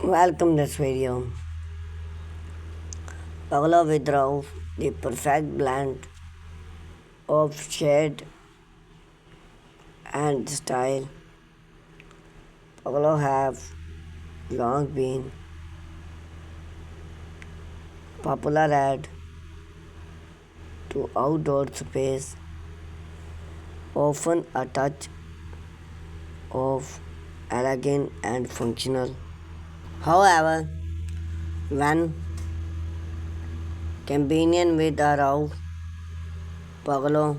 Welcome this video. Pergola with roof, the perfect blend of shade and style. Pergola have long been popular add to outdoor space, often a touch of elegant and functional. However, when combined with a roof, pergola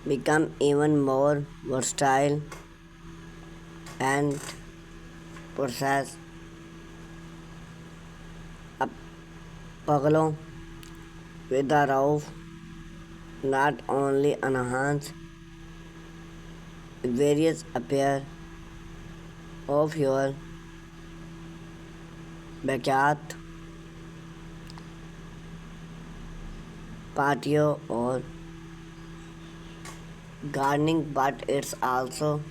become even more versatile and process a pergola with a roof not only enhance various appear of your backyard, patio or gardening, but it's also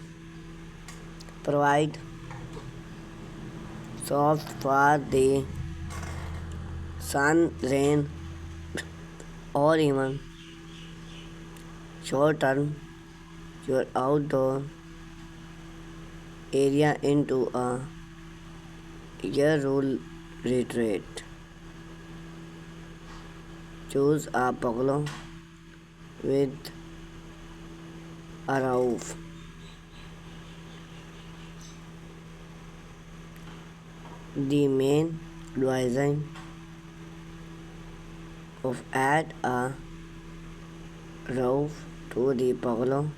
provide soft for the sun, rain, or even short term your outdoor area into a year-round retreat. Choose a bungalow with a roof. The main advising of add a roof to the bungalow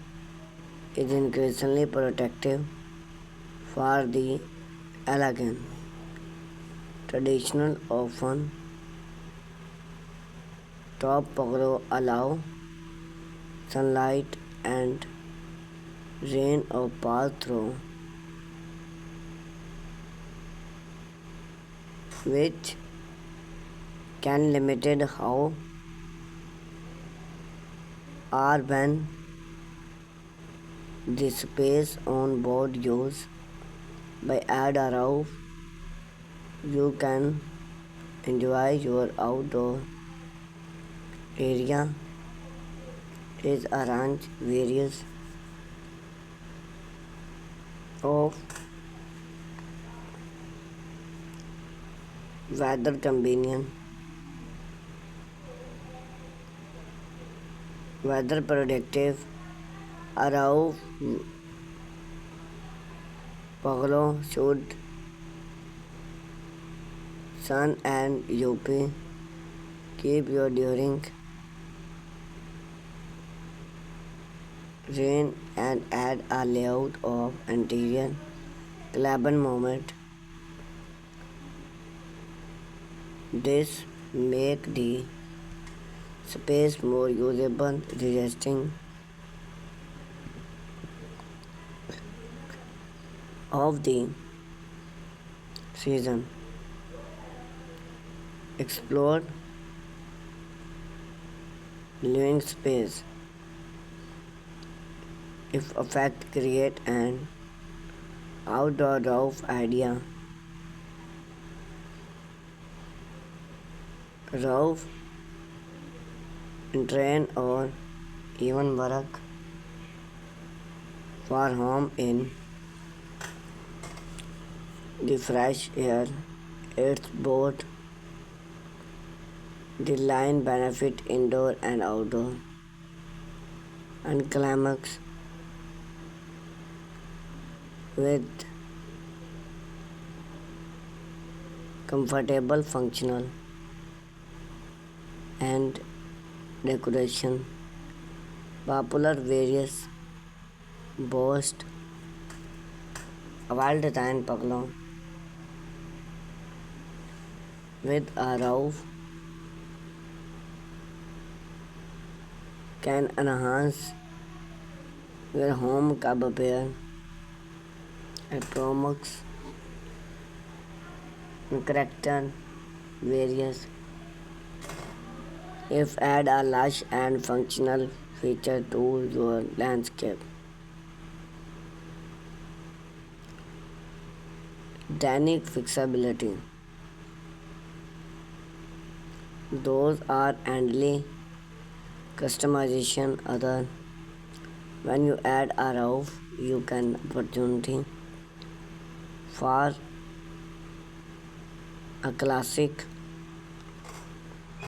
is increasingly protective for the elegant, traditional, often top bungalow allow sunlight and rain to pass through, which can limit how or when the space on board use. By add a roof, you can enjoy your outdoor area is arranged various of weather convenient, weather predictive, allow Paglo should sun and UP keep you during rain and add a layout of interior cabin moment. This make the space more usable, resisting of the season. Explore living space. If effect create an outdoor roof idea. Roof, train or even work for home in the fresh air. It's both the line benefit indoor and outdoor and climax with comfortable functional and decoration. Popular various boast a well-designed bungalow with a roof can enhance your home appear and promotes character various if add a lush and functional feature to your landscape. dynamic flexibility. Those are handly customization other. When you add a roof, you can opportunity for a classic